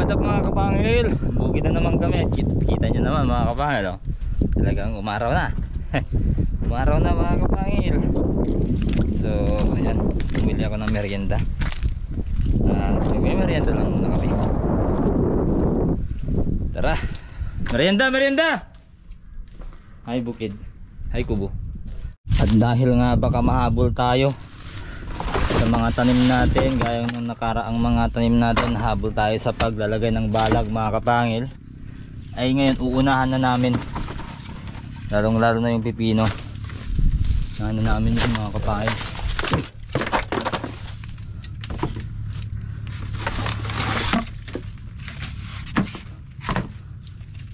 What's up mga kapangil? Bukid na naman kami. Kita nyo naman mga kapangil, oh. Talagang umaraw na. Umaraw na mga kapangil. So ayan, bumili ako ng merienda. May merienda lang muna kami. Tara, merienda. Hi bukid, hi kubo. At dahil nga baka mahabol tayo sa mga tanim natin, gaya ng nakaraang mga tanim natin, habol tayo sa paglalagay ng balag mga kapangil, ay ngayon uunahan na namin, lalong lalo na yung pipino. Ano namin yung mga kapangil.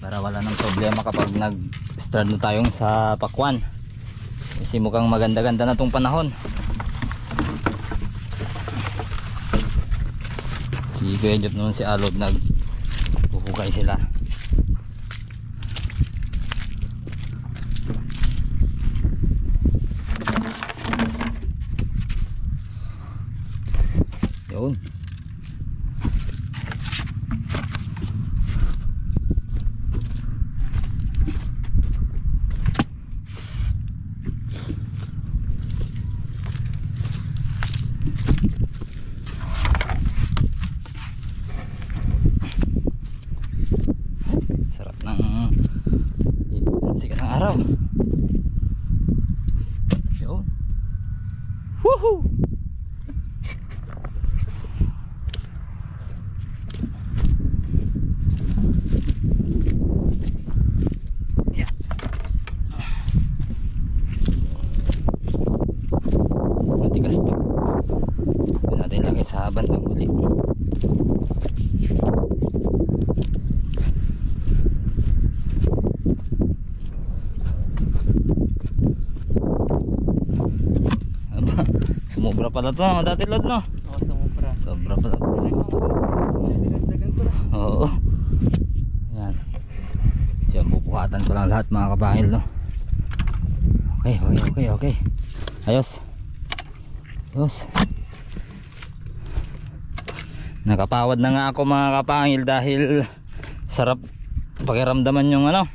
Para wala nang problema kapag nag-start na tayong sa pakwan, kasi mukhang maganda-ganda na tong panahon. Si Kuya Jeff naman, si Alod, nagpupukay sila. Yun. Sikat ng araw. Yun. Woohoo! Yeah. Matigas to. Ito natin lagay sa bandang huli. Sumobra pala to, dati lod no? Oo, sumobra. Sobra pala to. Oo. Yan. Siya, bubuhatan ko lang lahat mga kapangil, no? Okay. Ayos. Nakapawad na nga ako mga kapangil dahil sarap pakiramdaman yung ano.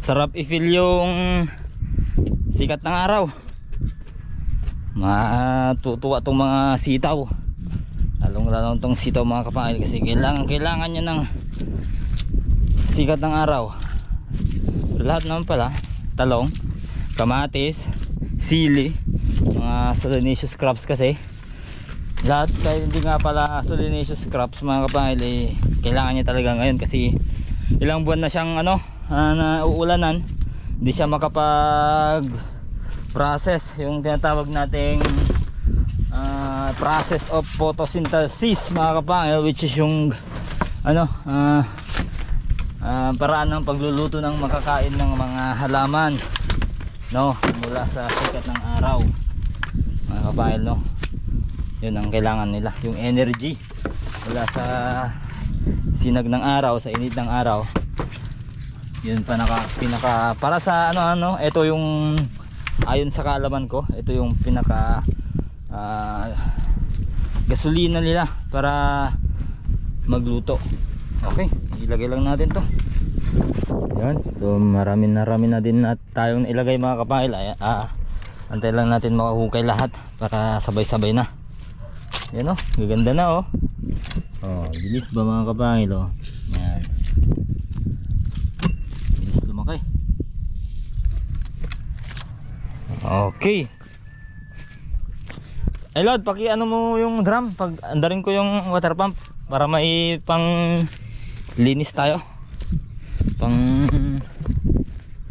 Sarap i-feel yung sikat ng araw. Matutuwa tong mga sitaw, lalong tong sitaw mga kapangil, kasi kailangan niya ng sikat ng araw. Lahat naman pala, talong, kamatis, sili, mga solanaceous crops, kasi lahat, kahit hindi nga pala solanaceous crops mga kapangil, eh, kailangan niya talaga ngayon kasi ilang buwan na siyang na uulanan, hindi siya makapag process yung tinatawag nating process of photosynthesis mga kapangil, which is yung paraan ng pagluluto ng makakain ng mga halaman, no, mula sa sikat ng araw mga kapangil, no. Yun ang kailangan nila, yung energy mula sa sinag ng araw, sa init ng araw. Yun pinaka para sa ito yung, ayon sa kaalaman ko, ito yung pinaka gasolina nila para magluto. Okay, ilagay lang natin to. Yan, so marami na din na tayong ilagay mga kapangil. Antay lang natin makahukay lahat para sabay-sabay na. Yan, gaganda na bilis ba mga kapangil, yan, bilis lumaki. Okay. Ay Lord, mo yung drum, pag andarin ko yung water pump para may pang linis tayo, pang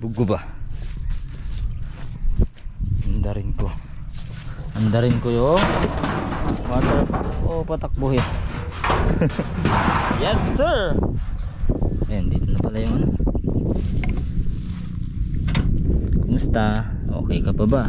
bugo ba. Andarin ko yung water pump. Patakbuhin. Yes sir. Ayan, dito na pala yung Kumusta? Okay ka pa ba?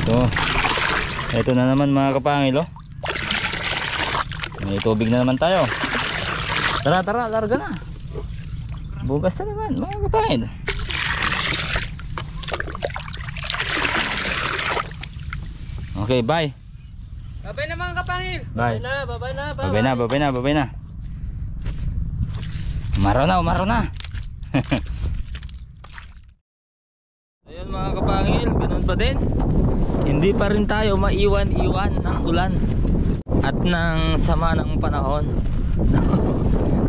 So Ito na naman mga kapangil, oh. May tubig na naman tayo. Tara, tara, larga na. Bugas na naman mga kapangil. Okay, bye. Babay na mga kapangil. Bye. Babay na. Babay na. Umaraw na. Ayun mga kapangil, ganun pa din. Hindi pa rin tayo maiwan-iwan ng ulan at ng sama ng panahon.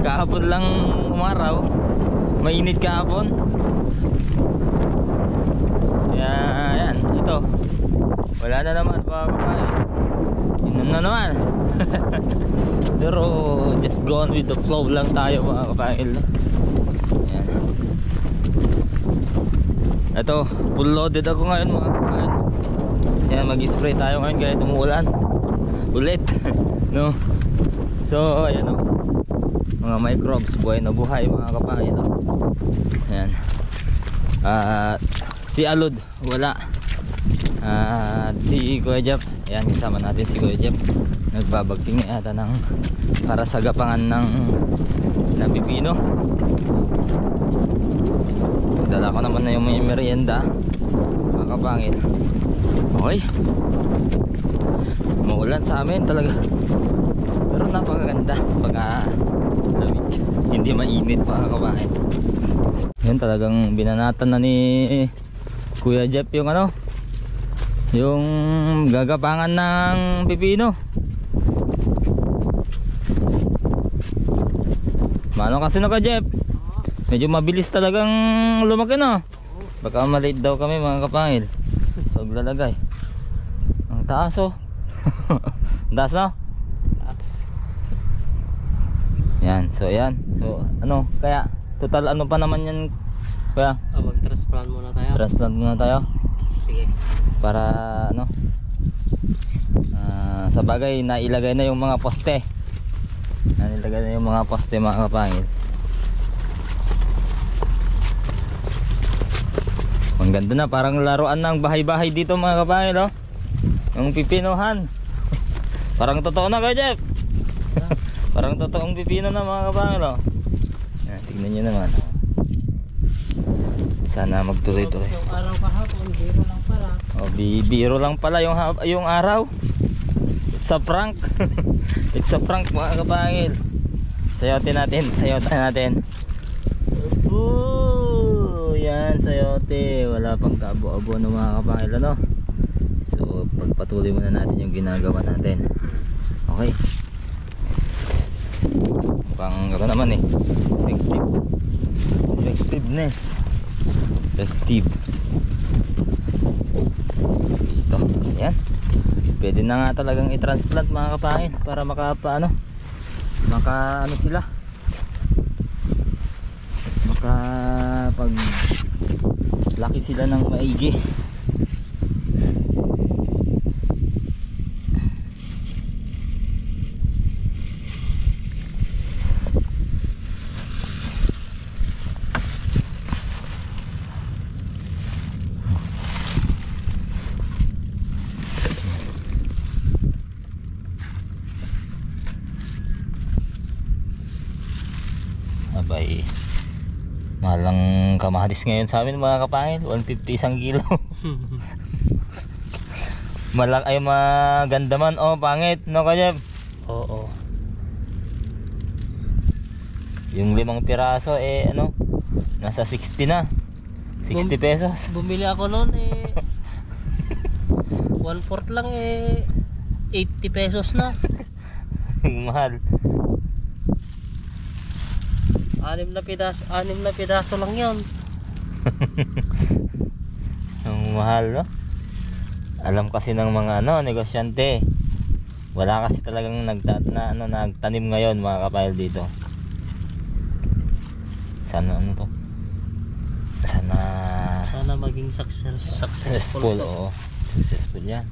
Kahapon lang umaraw, mainit kahapon. Kaya ayan, ito. Wala na naman mga kapangil. Yun na naman. Pero just go on with the flow lang tayo mga kapangil. Ayan. Ito, full loaded ako ngayon mga kapangil. Ayan, mag-spray tayo ngayon kahit umuulan ulit. No? So ayan, oh. Mga microbes, buhay na buhay mga kapangil, oh. Ayan. Si Alod wala. Si Kuya Jeff, ayan, kasama natin si Kuya Jeff. Nagbabagting na yata ng para sa gapangan ng pipino. Dala ko naman na yung may merienda mga kapangil. Okay, maulan sa amin talaga, pero napakaganda pag lamig, hindi mainit mga kapangil. Yun, talagang binanatan na ni Kuya Jeff yung ano, yung gagapangan ng pipino. Mano kasi na ka Jeff, medyo mabilis talagang lumaki, no? Baka malate daw kami mga kapangil. So lalagay ang taas, oh. Taas, no? Taas. Yan, so yan. So ano, kaya total ano pa naman yan kaya? Mag-transplant muna tayo. Transplant muna tayo. Sige. Para ano, sa bagay nailagay na yung mga poste. Nailagay na yung mga poste mga kapangil. Ang ganda na, parang laruan ng bahay-bahay dito mga kapangil, oh. Yung pipinohan. Parang totoo na, Kuya Jeff. Parang totoong pipino na mga kapangil, oh. Yan, tignan nyo naman. Sana magtuloy-tuloy. Yung araw kahapon, biro lang pala. Oh, biro lang pala yung araw. It's a prank. It's a prank mga kapangil. Sayotin natin. Yan, sayote. Wala pang kabo-abo ng mga kapangil, ano. So pagpatuloy muna natin yung ginagawa natin. Okay, pang ito naman eh, effective ito. Yan, pwede na nga talagang i-transplant mga kapangil para maka sila, pag laki sila ng maigi. Abay, malang kamatis ngayon sa amin mga kapangil, 150 isang kilo. Malak ay maganda man, oh, pangit, no Kuya? Oo. Yung 5 piraso eh ano, nasa 60 na. 60 pesos. Bumili ako noon eh 1/4 lang eh 80 pesos na. Mahal. 6 na pidaso lang 'yon. Ang mahal, no? Alam kasi ng mga negosyante. Wala kasi talagang nagtanim ngayon mga kapangil dito. Sana Sana maging successful. Oo. Successful 'yan.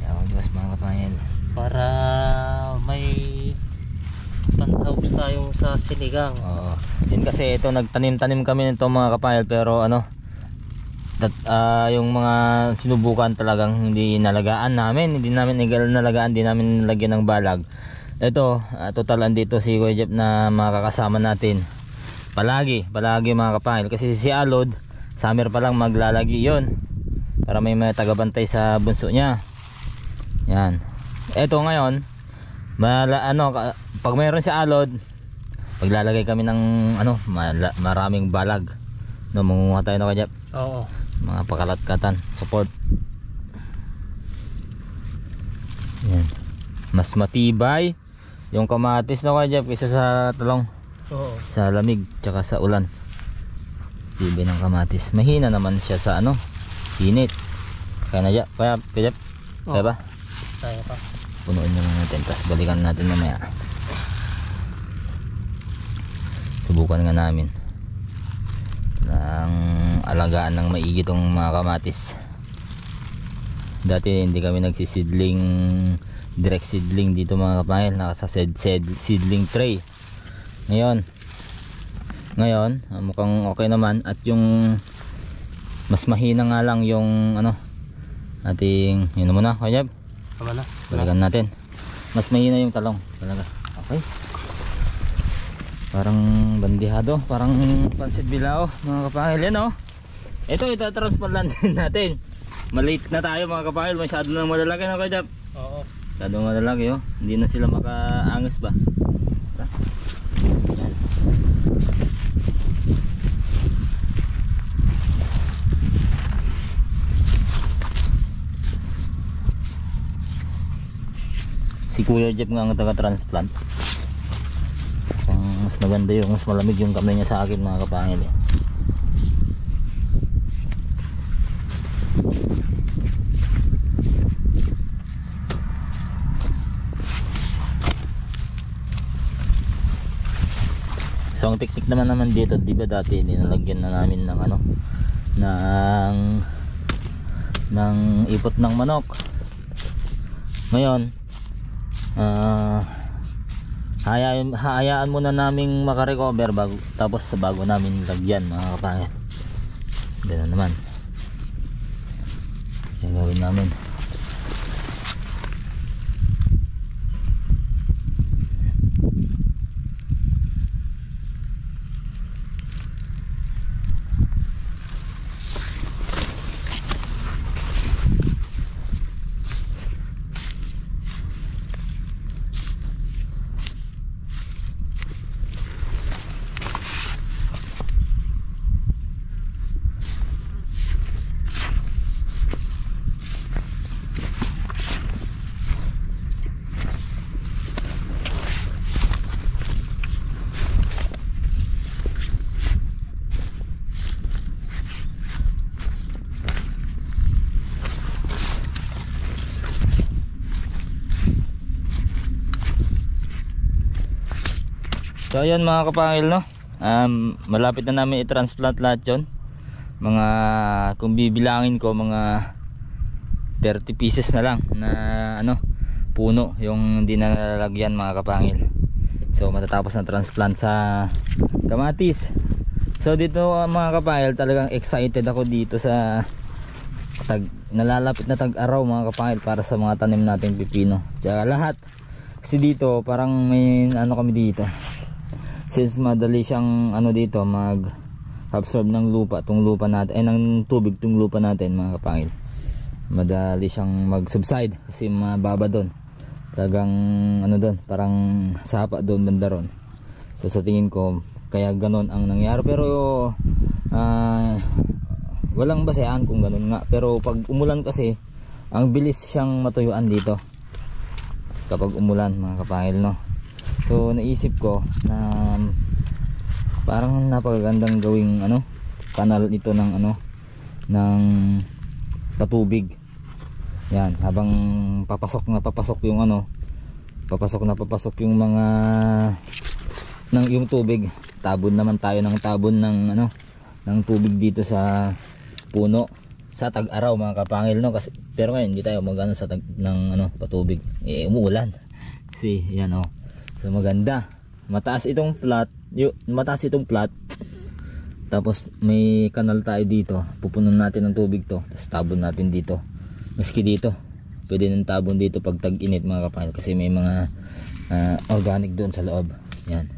Yawan Diyos mga kapangil. Para may pansahubs tayong sa sinigang. Oo. Din kasi ito nagtanim-tanim kami nito mga kapangil, pero yung mga sinubukan talagang hindi nalagaan namin, hindi namin nalagaan, hindi namin nalagyan ng balag. Ito total andito si Kuya Jeff na makakasama natin palagi mga kapangil, kasi si Alod summer pa lang maglalagi yon para may tagabantay sa bunso niya. Yan, eto ngayon pag mayroon si Alod, paglalagay kami ng maraming balag, no, mangunguha tayo na Kuya Jeff. Oo. Mga pakalat-katan support. Yan, mas matibay yung kamatis na Kuya Jeff kaysa sa talong. Oo. Sa lamig tsaka sa ulan, tibay ng kamatis. Mahina naman siya sa init. Kaya na Kuya Jeff, kaya ba? Kaya pa. Punuin naman natin, tapos balikan natin mamaya. Subukan nga namin ng alagaan ng maigi tong mga kamatis. Dati hindi kami nagsisidling, direct seedling dito mga kapangil, nasa seedling tray. Ngayon mukhang okay naman, at yung mas mahina nga lang yung ating yun muna Kuya Jeff. Tama na. Balikan natin. Mas mahina yung talong talaga. Okay. Parang bandihado, parang pansit bilao mga kapangil yan Ito itatransfer lang din natin. Malate na tayo mga kapangil, masyado na malalaki na Kuya Jeff. Oo. Masyado malalaki hindi na sila makaangas ba. Yan. Si Kuya Jeff nga ang taga-transplant. Mas maganda mas malamig yung kamay niya sa akin mga kapangil. So ang teknik naman dito, di ba dati nilalagyan na namin ng ng ipot ng manok. Ngayon hayaan muna naming makarecover bago namin lagyan mga kapangil. Ganun naman yung gawin namin. So ayun mga kapangil malapit na namin i-transplant lahat yun. Kung bibilangin ko mga 30 pieces na lang na puno yung hindi na nalalagyan mga kapangil. So matatapos na transplant sa kamatis. So dito mga kapangil, talagang excited ako dito sa nalalapit na tag-araw mga kapangil para sa mga tanim nating pipino. Tsaka lahat kasi dito parang may kami dito. Since madali siyang dito mag-absorb ng lupa tong lupa natin, ng tubig tong lupa natin mga kapangil. Madali siyang mag-subside kasi mababa doon. Talagang doon, parang sapa doon banda ron. So sa tingin ko kaya ganon ang nangyari, pero walang basehan kung ganon nga. Pero pag umulan kasi ang bilis siyang matuyuan dito kapag umulan mga kapangil So naisip ko na parang napakagandang gawing kanal ito ng patubig. Yan, habang papasok yung papasok yung mga yung tubig. Tabon naman tayo ng tabon ng tubig dito sa puno sa tag-araw mga kapangil kasi pero ngayon hindi tayo sa patubig. Umuulan. Kasi yan So maganda. Mataas itong flat. Tapos may kanal tayo dito, pupunon natin ng tubig to, tapos tabon natin dito. Maski dito pwede nang tabon dito pag tag-init mga kapangil, kasi may mga organic doon sa loob. Yan,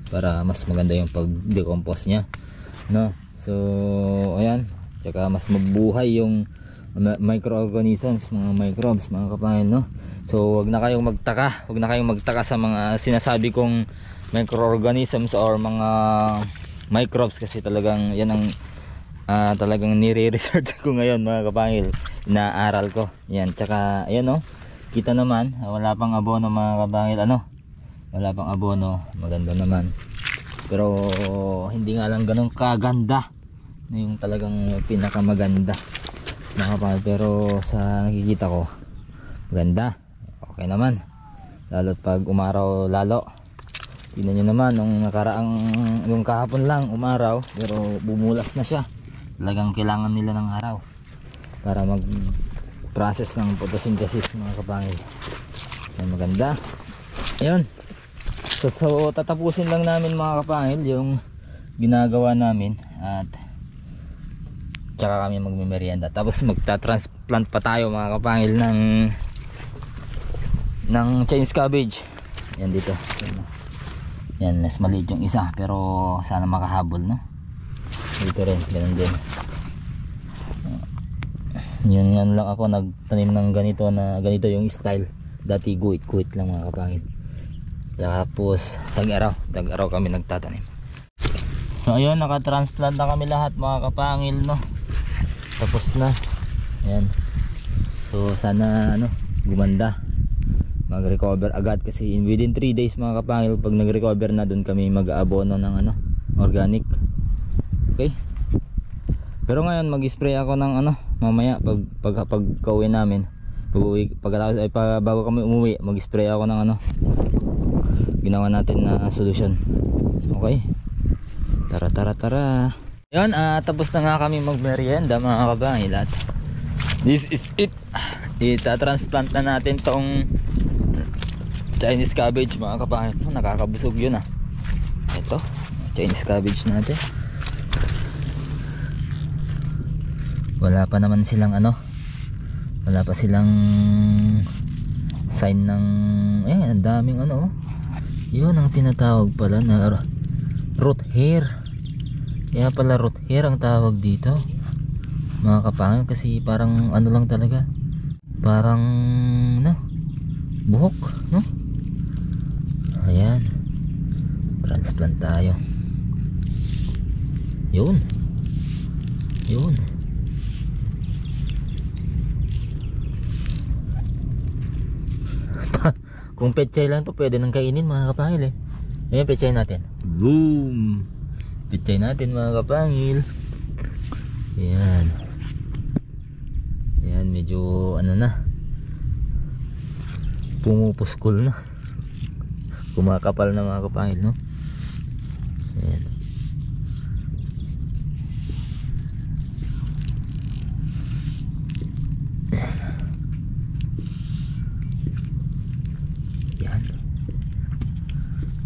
para mas maganda yung pag-decompose nya, no? So ayan, tsaka mas mabuhay yung microorganisms, mga microbes mga kapangil, no? So wag na kayong magtaka sa mga sinasabi kong microorganisms or mga microbes, kasi talagang yan ang talagang nire-research ko ngayon mga kapangil, inaaral ko yan. Tsaka ayan, no, kita naman wala pang abono mga kapangil, wala pang abono, maganda naman, pero hindi nga lang ganun kaganda na yung talagang pinakamaganda mga kapangil. Pero sa nakikita ko maganda, okay naman, lalo pag umaraw lalo. Tingnan nyo naman, yung kahapon lang umaraw, pero bumulas na siya. Talagang kailangan nila ng araw para mag process ng photosynthesis mga kapangil. Yan, maganda. Ayun, so tatapusin lang namin mga kapangil yung ginagawa namin, at tsaka kami magmimerienda. Tapos magta-transplant pa tayo mga kapangil ng Chinese cabbage. Yan dito. Yan, mas maliit yung isa, pero sana makahabol, no? Dito rin, ganun din. Yan lang ako nagtanim ng ganito, na ganito yung style. Dati guhit lang mga kapangil. Tapos tag-araw kami nagtatanim. So ayun, naka-transplant na kami lahat mga kapangil, no? Tapos na. Yan. So sana gumanda, mag-recover agad, kasi within 3 days mga kapangil, pag nag-recover na, doon kami mag-aabono ng organic. Okay, pero ngayon mag-spray ako ng mamaya pag kauwi namin, bago kami umuwi, mag-spray ako ng ginawa natin na solution. Okay, tara. Yan, tapos na nga kami mag-merienda mga kapangil, at this is it. Ita-transplant na natin tong Chinese cabbage mga kapangil. Nakakabusog yun ito, Chinese cabbage natin. Wala pa naman silang wala pa silang sign ng ang daming yun ang tinatawag pala na root hair. Kaya pala root hair ang tawag dito mga kapangil, kasi parang lang talaga, parang buhok, no? Ayan, transplant tayo. Yun. Kung pechay lang to, pwede nang kainin mga kapangil Ayan, pechay natin. Boom! Pechay natin mga kapangil. Ayan, medyo na, pumupuskol na, kumakapal na mga kapangil, no? Ayan.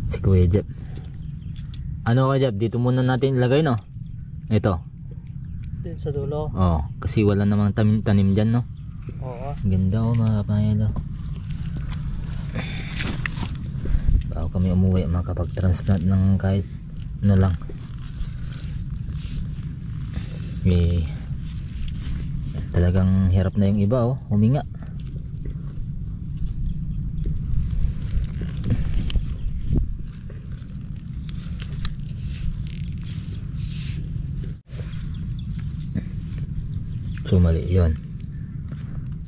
Si Kuya Jeff, Kuya Jeff, dito muna natin ilagay, no? Ito din sa dulo. Kasi wala namang tanim dyan, no? Oo. Ganda mga kapangil. Bago kami umuwi, makapag-transplant ng kahit lang. Talagang hirap na yung iba, huminga. So mali yun,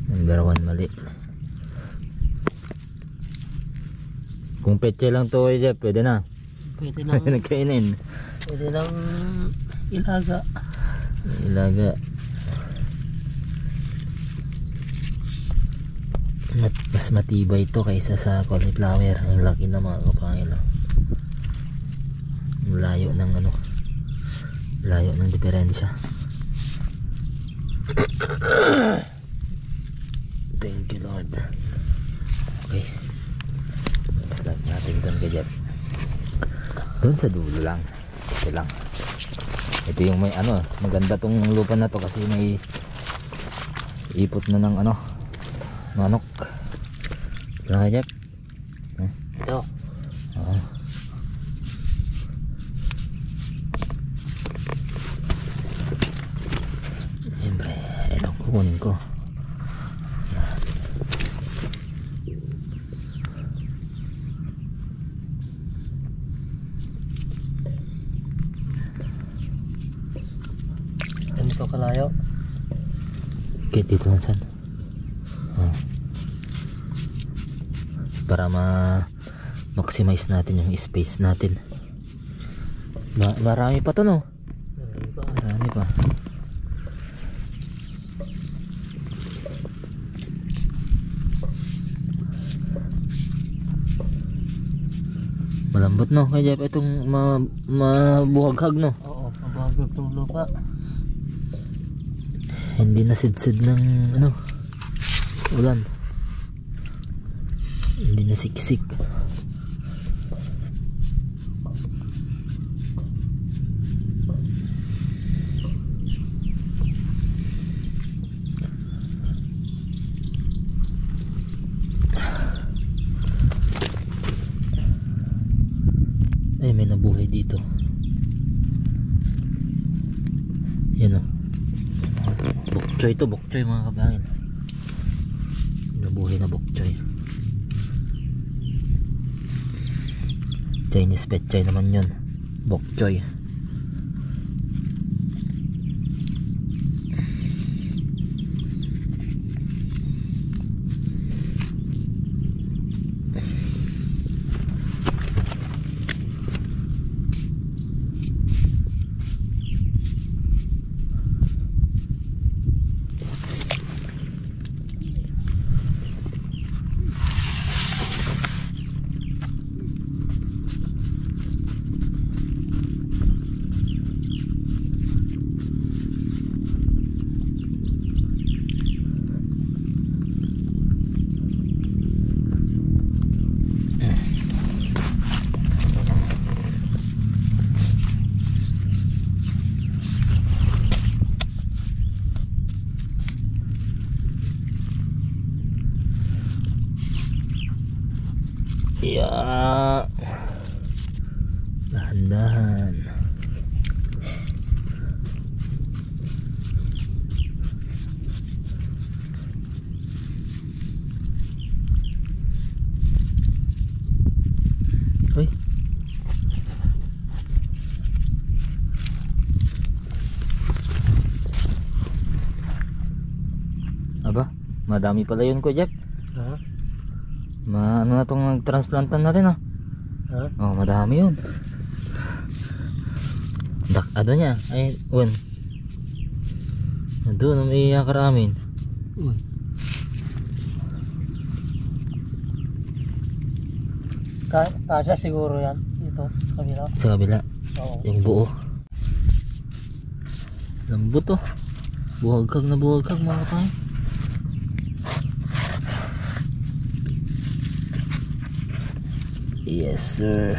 number 1 mali. Kung petche lang to Jeff, pwede na, pwede lang nagkainin, pwede lang ilaga. Mas matibay ito kaysa sa cauliflower. Ang laki na mga kapangil. Layo ng diferensya. Thank you Lord. Okay, start natin doon kay Jeff, doon sa dulo lang. Ito lang. Ito yung may ano, maganda tong lupa na to kasi may ipot na ng ano, manok. Saan ka, Jeff? Ito. Oo. Siyempre, itong kukunin ko. Ganito kalayo. Okay, dito lang saan. Para ma-maximize natin yung space natin. Marami pa to, no? Marami pa. Malambot, no? Kaya Jeff, itong mabuhaghag, no? Oo, mabuhagag tong lupa. Hindi na sidsid ng ano, ulan. Hindi na siksik. Ay, may nabuhay dito. Yan o. Bokchoy to, bokchoy mga kabangin. Nabuhay na bokchoy. Chinese petchay naman yun. Bokchoy. Yeah. Dahan-dahan. Hoy. Aba, madami pala yun ko, Jeff. Ha? Ano na itong nagtransplantan natin, Ha? Oh, madami yun. Ano niya? Ay, un. Doon, may karamin. Uy. Kasya siguro yan. Ito, sa kabila. Sa kabila, Oo. yung buo. Lambot to. Buhagkag na buhagkag mga kapay. Yes sir.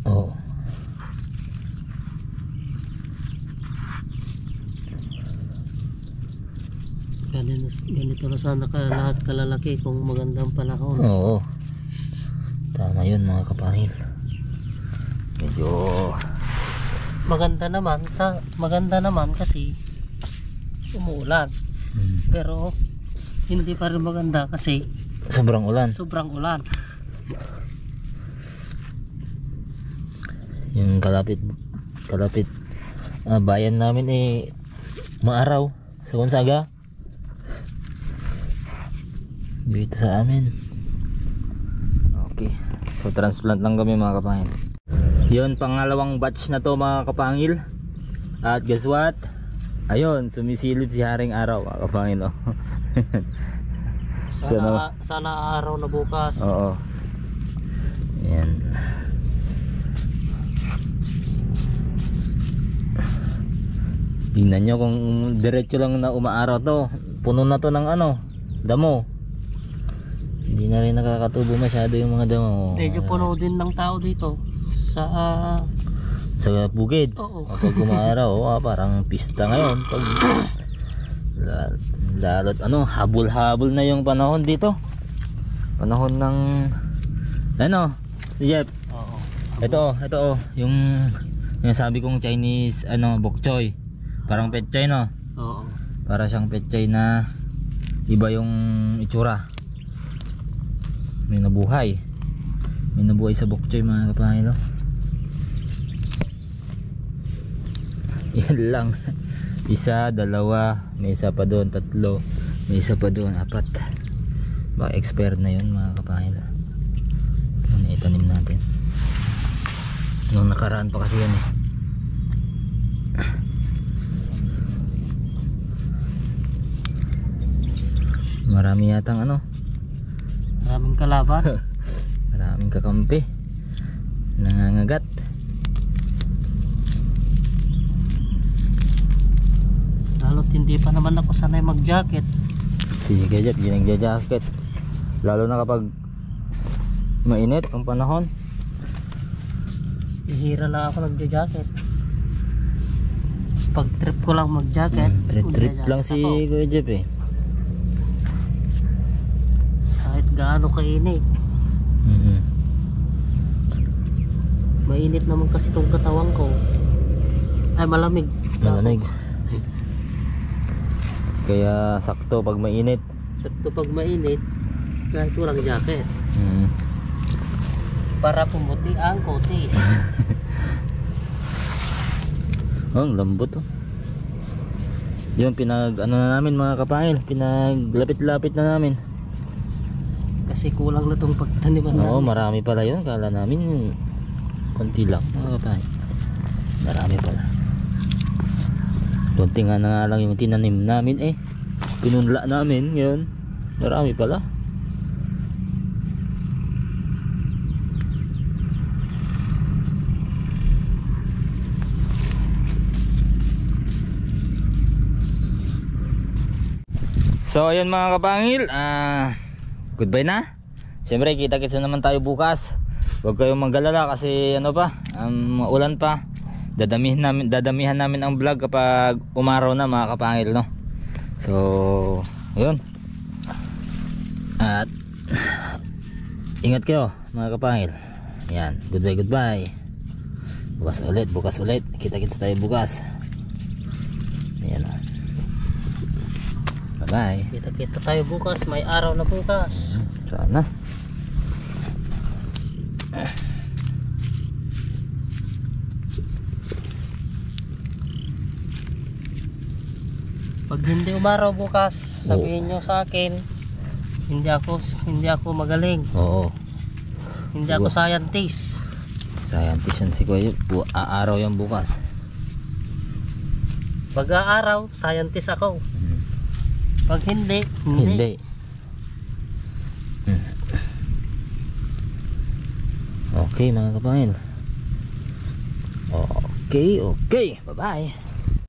Oh. Ganito na sana lahat kalalaki kung magandang panahon. Oo. Tama yun mga kapahil. Medyo Maganda naman kasi umuulan. Pero hindi pa rin maganda kasi sobrang ulan. sobrang ulan. Yung kalapit bayan namin maaraw sa Gonzaga. Dito sa amin. Okay. So transplant lang kami mga kapangil. Yun, pangalawang batch na to mga kapangil. At guess what? Ayun, sumisilip si Haring Araw, mga kapangil. Oh. Sana araw na bukas. Oo. Ayan. Tingnan nyo kung diretso lang na umaaraw to. Puno na to ng ano, damo. Hindi na rin nakakatubo masyado yung mga damo. Medyo puno din ng tao dito sa bukid. Oo. Kapag umaaraw, parang pista ngayon. Pag lalo't ano, habol-habol na yung panahon dito. Panahon ng ano, Jeff. Oo. Ito yung sabi kong Chinese ano, bok choy. Parang petchay, no? Oo. Para siyang petchay na iba yung itsura. May nabuhay sa bok choy, mga kapangil. Yan lang. Isa, dalawa, may isa pa doon, tatlo, may isa pa doon, apat. Baka expired na yun, mga kapangil. Ano itanim natin? Nung nakaraan pa kasi yan eh. Marami yatang ano, Maraming kalaban. maraming kakampi nangangagat. Lalo't hindi pa naman ako sanay mag jacket. Sige Jet, di nagja-jacket. Lalo na kapag mainit ang panahon. Bihira lang ako nagja-jacket. Pag trip ko lang mag jacket. Trip lang si Kuya Jeff eh. Kahit gaano kainit. Mainit naman kasi tong katawan ko. Ay, malamig. Malamig. Kaya sakto pag mainit. Sakto pag mainit, kahit walang jacket. Para pumuti ang kutis. Oh, ang lambot oh. Yung pinag ano na namin, mga kapangil, pinaglapit-lapit na namin. Kasi kulang na tong pagtaniman Oo, namin. marami pala yun. Kala namin konti lang, mga kapangil. Marami pala. Konti nga na nga lang yung tinanim namin eh. Pinunla namin ngayon. Marami pala. So ayun, mga kapangil, goodbye na. Siyempre kita-kitsa naman tayo bukas. Huwag kayong manggalala kasi ano pa, ulan pa. Dadamihan namin ang vlog kapag umaraw na, mga kapangil, no. So ayun. At ingat kayo, mga kapangil. Yan, goodbye. Bukas ulit. Kita-kitsa tayo bukas. Ayan o. Bye. Kita-kita tayo bukas, may araw na bukas. Sana. Pag hindi umaraw bukas, sabihin nyo sa akin, hindi ako magaling. Oo. Hindi ako scientist. Scientist yan si Kuya. Aaraw yan bukas. Pag aaraw, scientist ako. Pag hindi. Okay, mga kapangil. Okay. Bye-bye.